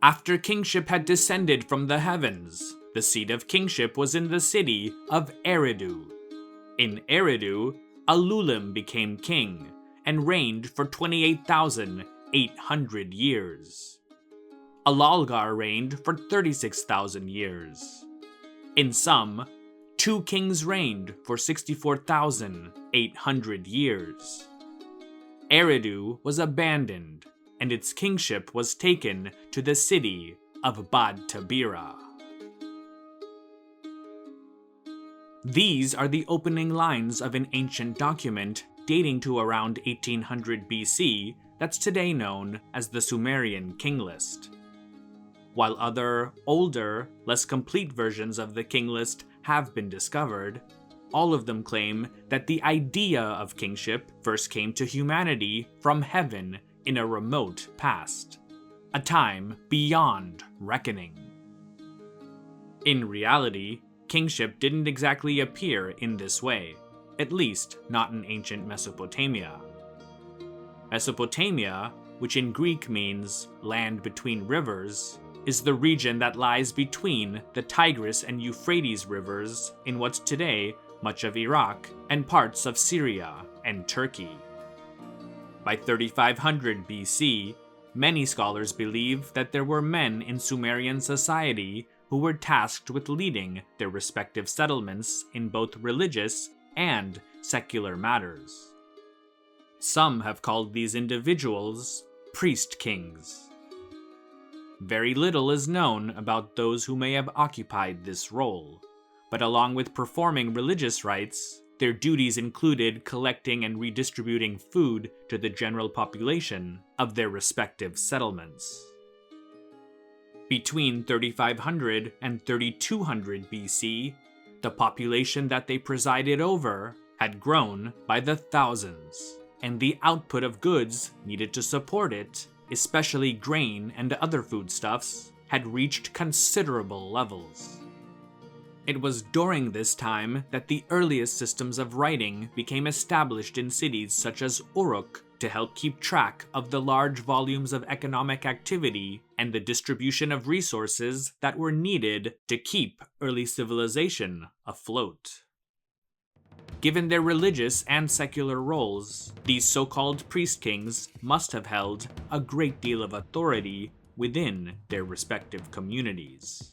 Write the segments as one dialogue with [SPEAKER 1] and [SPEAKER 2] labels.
[SPEAKER 1] After kingship had descended from the heavens, the seat of kingship was in the city of Eridu. In Eridu, Alulim became king and reigned for 28,800 years. Alalgar reigned for 36,000 years. In sum, 2 kings reigned for 64,800 years. Eridu was abandoned, and its kingship was taken to the city of Bad Tabira. These are the opening lines of an ancient document dating to around 1800 BC that's today known as the Sumerian King List. While other, older, less complete versions of the King List have been discovered, all of them claim that the idea of kingship first came to humanity from heaven in a remote past, a time beyond reckoning. In reality, kingship didn't exactly appear in this way, at least not in ancient Mesopotamia. Mesopotamia, which in Greek means land between rivers, is the region that lies between the Tigris and Euphrates rivers in what's today much of Iraq and parts of Syria and Turkey. By 3500 BC, many scholars believe that there were men in Sumerian society who were tasked with leading their respective settlements in both religious and secular matters. Some have called these individuals priest kings. Very little is known about those who may have occupied this role, but along with performing religious rites, their duties included collecting and redistributing food to the general population of their respective settlements. Between 3500 and 3200 BC, the population that they presided over had grown by the thousands, and the output of goods needed to support it, especially grain and other foodstuffs, had reached considerable levels. It was during this time that the earliest systems of writing became established in cities such as Uruk to help keep track of the large volumes of economic activity and the distribution of resources that were needed to keep early civilization afloat. Given their religious and secular roles, these so-called priest kings must have held a great deal of authority within their respective communities.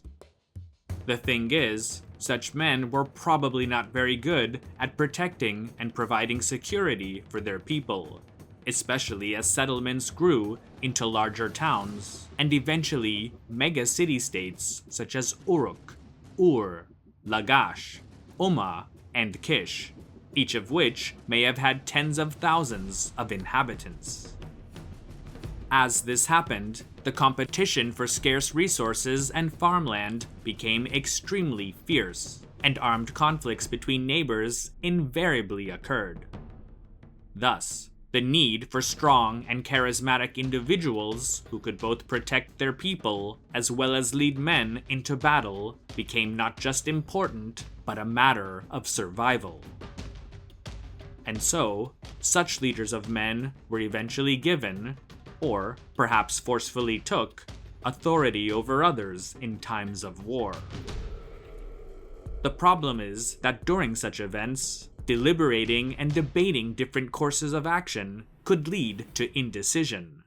[SPEAKER 1] The thing is, such men were probably not very good at protecting and providing security for their people, especially as settlements grew into larger towns and eventually mega city-states such as Uruk, Ur, Lagash, Umma, and Kish, each of which may have had tens of thousands of inhabitants. As this happened, the competition for scarce resources and farmland became extremely fierce, and armed conflicts between neighbors invariably occurred. Thus, the need for strong and charismatic individuals who could both protect their people as well as lead men into battle became not just important, but a matter of survival. And so, such leaders of men were eventually given, or perhaps forcefully took, authority over others in times of war. The problem is that during such events, deliberating and debating different courses of action could lead to indecision.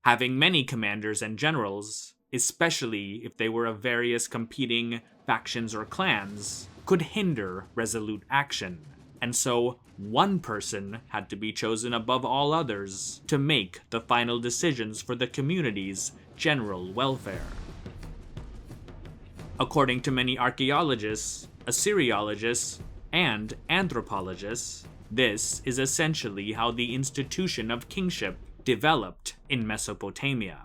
[SPEAKER 1] Having many commanders and generals, especially if they were of various competing factions or clans, could hinder resolute action, and so one person had to be chosen above all others to make the final decisions for the community's general welfare. According to many archaeologists, Assyriologists, and anthropologists, this is essentially how the institution of kingship developed in Mesopotamia.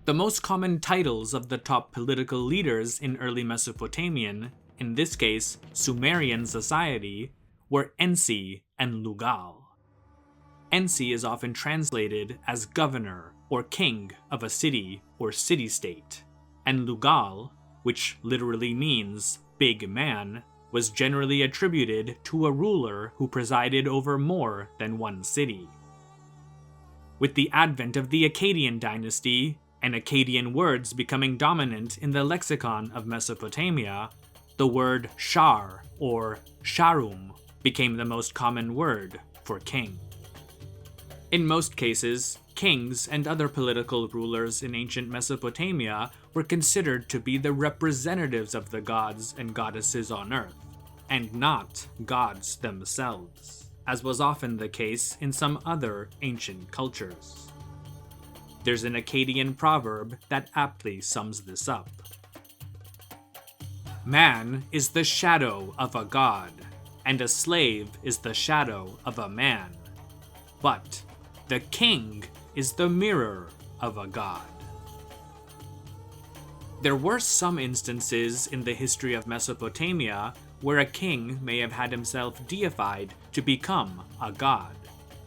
[SPEAKER 1] The most common titles of the top political leaders in early Mesopotamian, in this case Sumerian society, were Ensi and Lugal. Ensi is often translated as governor or king of a city or city-state, and Lugal, which literally means big man, was generally attributed to a ruler who presided over more than one city. With the advent of the Akkadian dynasty, and Akkadian words becoming dominant in the lexicon of Mesopotamia, the word shar, or sharum, became the most common word for king. In most cases, kings and other political rulers in ancient Mesopotamia were considered to be the representatives of the gods and goddesses on earth, and not gods themselves, as was often the case in some other ancient cultures. There's an Akkadian proverb that aptly sums this up. Man is the shadow of a god, and a slave is the shadow of a man. But the king is the mirror of a god. There were some instances in the history of Mesopotamia where a king may have had himself deified to become a god.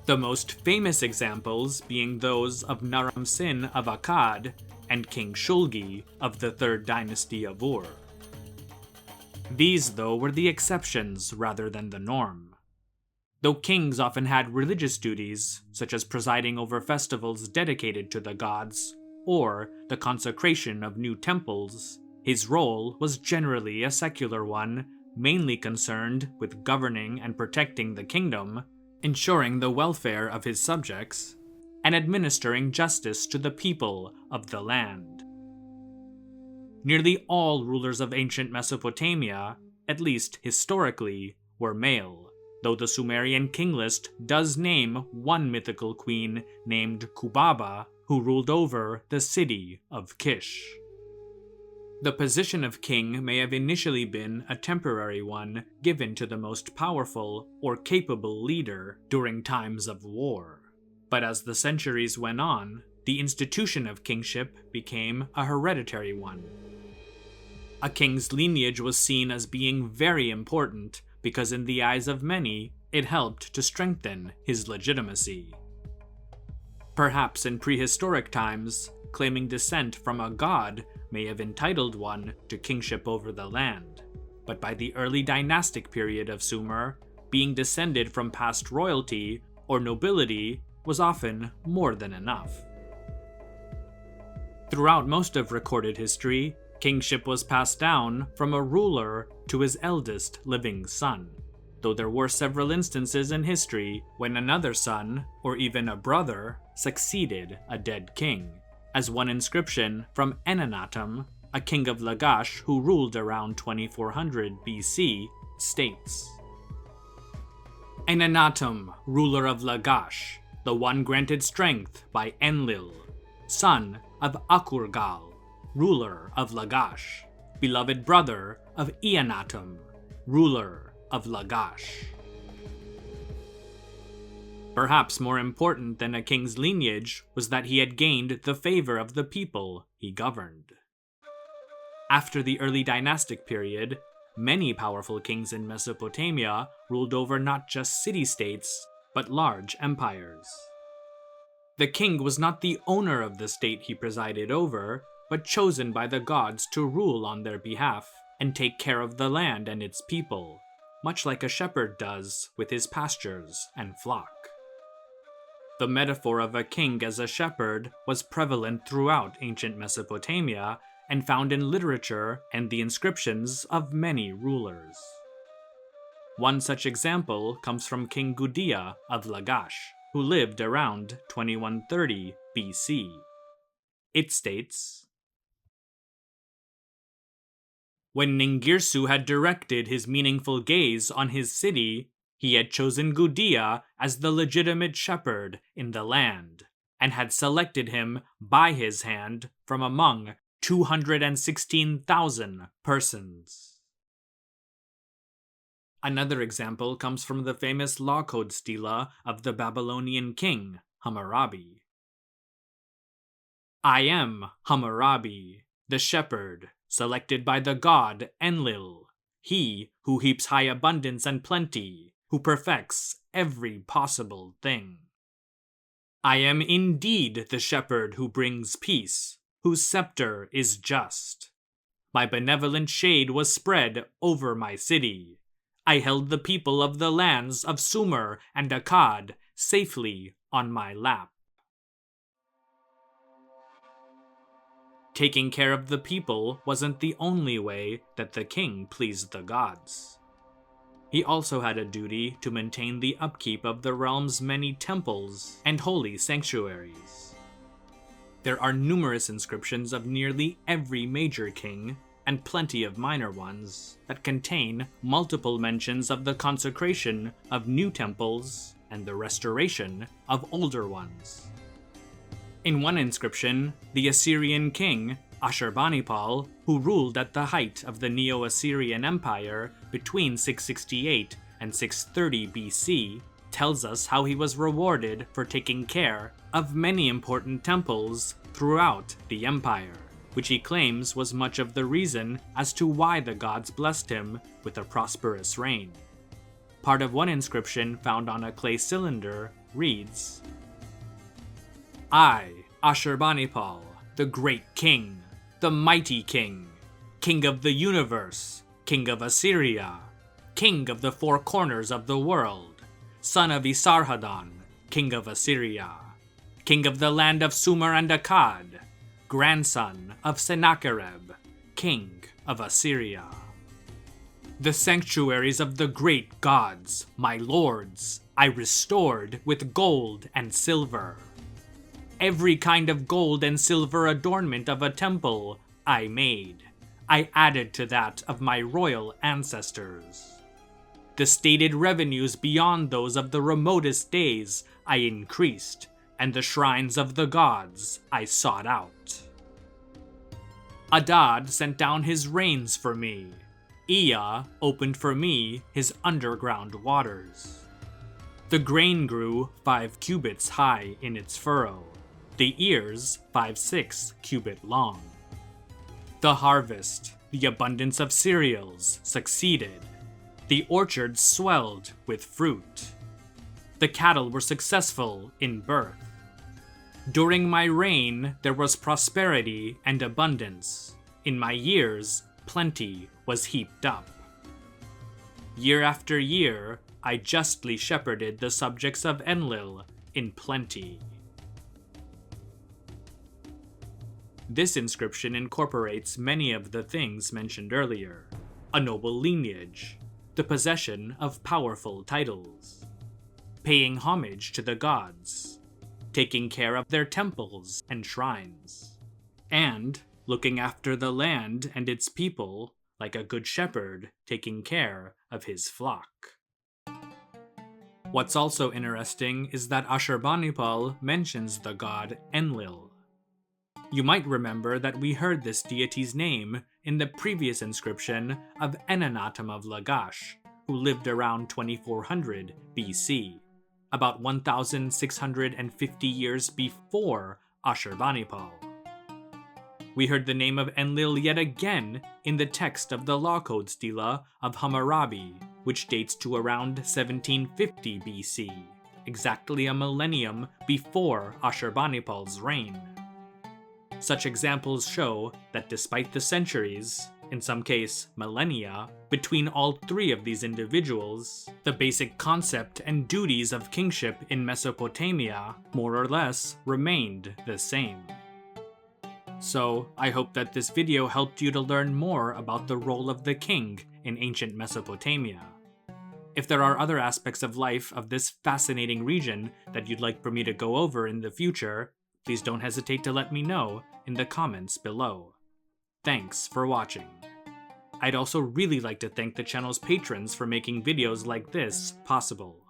[SPEAKER 1] The most famous examples being those of Naram-Sin of Akkad and King Shulgi of the 3rd dynasty of Ur. These, though, were the exceptions rather than the norm. Though kings often had religious duties, such as presiding over festivals dedicated to the gods, or the consecration of new temples, his role was generally a secular one, mainly concerned with governing and protecting the kingdom, ensuring the welfare of his subjects, and administering justice to the people of the land. Nearly all rulers of ancient Mesopotamia, at least historically, were male, though the Sumerian king list does name one mythical queen named Kubaba, who ruled over the city of Kish. The position of king may have initially been a temporary one given to the most powerful or capable leader during times of war. But as the centuries went on, the institution of kingship became a hereditary one. A king's lineage was seen as being very important because in the eyes of many, it helped to strengthen his legitimacy. Perhaps in prehistoric times, claiming descent from a god may have entitled one to kingship over the land, but by the early dynastic period of Sumer, being descended from past royalty or nobility was often more than enough. Throughout most of recorded history, kingship was passed down from a ruler to his eldest living son, though there were several instances in history when another son, or even a brother, succeeded a dead king, as one inscription from Enanatum, a king of Lagash who ruled around 2400 BC, states, Enanatum, ruler of Lagash, the one granted strength by Enlil, son of Akurgal, ruler of Lagash, beloved brother of Eanatum, ruler of Lagash. Perhaps more important than a king's lineage was that he had gained the favor of the people he governed. After the early dynastic period, many powerful kings in Mesopotamia ruled over not just city-states, but large empires. The king was not the owner of the state he presided over, but chosen by the gods to rule on their behalf and take care of the land and its people, much like a shepherd does with his pastures and flock. The metaphor of a king as a shepherd was prevalent throughout ancient Mesopotamia and found in literature and the inscriptions of many rulers. One such example comes from King Gudea of Lagash, who lived around 2130 BC. It states, When Ningirsu had directed his meaningful gaze on his city, he had chosen Gudea as the legitimate shepherd in the land, and had selected him by his hand from among 216,000 persons. Another example comes from the famous law code stela of the Babylonian king, Hammurabi. I am Hammurabi, the shepherd, selected by the god Enlil, he who heaps high abundance and plenty, who perfects every possible thing. I am indeed the shepherd who brings peace, whose scepter is just. My benevolent shade was spread over my city. I held the people of the lands of Sumer and Akkad safely on my lap. Taking care of the people wasn't the only way that the king pleased the gods. He also had a duty to maintain the upkeep of the realm's many temples and holy sanctuaries. There are numerous inscriptions of nearly every major king, and plenty of minor ones, that contain multiple mentions of the consecration of new temples and the restoration of older ones. In one inscription, the Assyrian king, Ashurbanipal, who ruled at the height of the Neo-Assyrian Empire between 668 and 630 BC, tells us how he was rewarded for taking care of many important temples throughout the empire, which he claims was much of the reason as to why the gods blessed him with a prosperous reign. Part of one inscription found on a clay cylinder reads, "I, Ashurbanipal, the great king, the mighty king, king of the universe, king of Assyria, king of the four corners of the world, son of Esarhaddon, king of Assyria, king of the land of Sumer and Akkad, grandson of Sennacherib, king of Assyria. The sanctuaries of the great gods, my lords, I restored with gold and silver. Every kind of gold and silver adornment of a temple I made. I added to that of my royal ancestors. The stated revenues beyond those of the remotest days I increased, and the shrines of the gods I sought out. Adad sent down his rains for me. Ea opened for me his underground waters. The grain grew 5 cubits high in its furrow, the ears 5-6 cubit long. The harvest, the abundance of cereals, succeeded. The orchards swelled with fruit. The cattle were successful in birth. During my reign, there was prosperity and abundance. In my years, plenty was heaped up. Year after year, I justly shepherded the subjects of Enlil in plenty." This inscription incorporates many of the things mentioned earlier: a noble lineage, the possession of powerful titles, paying homage to the gods, taking care of their temples and shrines, and looking after the land and its people like a good shepherd taking care of his flock. What's also interesting is that Ashurbanipal mentions the god Enlil. You might remember that we heard this deity's name in the previous inscription of Enanatum of Lagash, who lived around 2400 BC, about 1,650 years before Ashurbanipal. We heard the name of Enlil yet again in the text of the Law Code Stela of Hammurabi, which dates to around 1750 BC, exactly a millennium before Ashurbanipal's reign. Such examples show that despite the centuries, in some case millennia, between all three of these individuals, the basic concept and duties of kingship in Mesopotamia more or less remained the same. So, I hope that this video helped you to learn more about the role of the king in ancient Mesopotamia. If there are other aspects of life of this fascinating region that you'd like for me to go over in the future, please don't hesitate to let me know in the comments below. Thanks for watching. I'd also really like to thank the channel's patrons for making videos like this possible.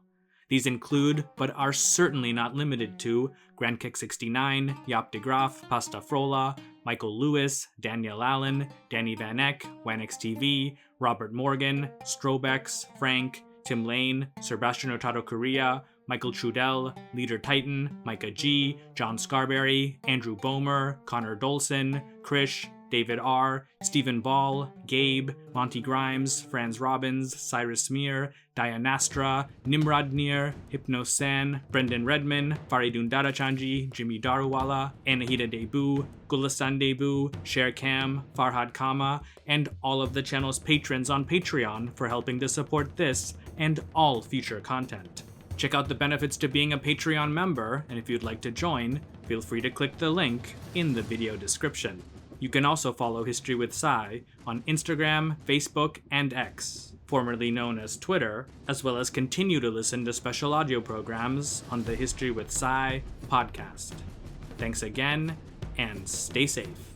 [SPEAKER 1] These include, but are certainly not limited to, GrandKick69, Yop de Graaf, Pasta Frola, Michael Lewis, Daniel Allen, Danny Van Eck, WanXTV, Robert Morgan, Strobex, Frank, Tim Lane, Sebastian Otaro Korea, Michael Trudell, Leader Titan, Micah G, John Scarberry, Andrew Bomer, Connor Dolson, Krish, David R, Stephen Ball, Gabe, Monty Grimes, Franz Robbins, Cyrus Smear, Dianastra, Nimrod Nir, Hypnosan, Brendan Redman, Faridun Dadachanji, Jimmy Daruwala, Anahita Debu, Gulasan Debu, Sher Kam, Farhad Kama, and all of the channel's patrons on Patreon for helping to support this and all future content. Check out the benefits to being a Patreon member, and if you'd like to join, feel free to click the link in the video description. You can also follow History with Sci on Instagram, Facebook, and X, formerly known as Twitter, as well as continue to listen to special audio programs on the History with Sci podcast. Thanks again, and stay safe.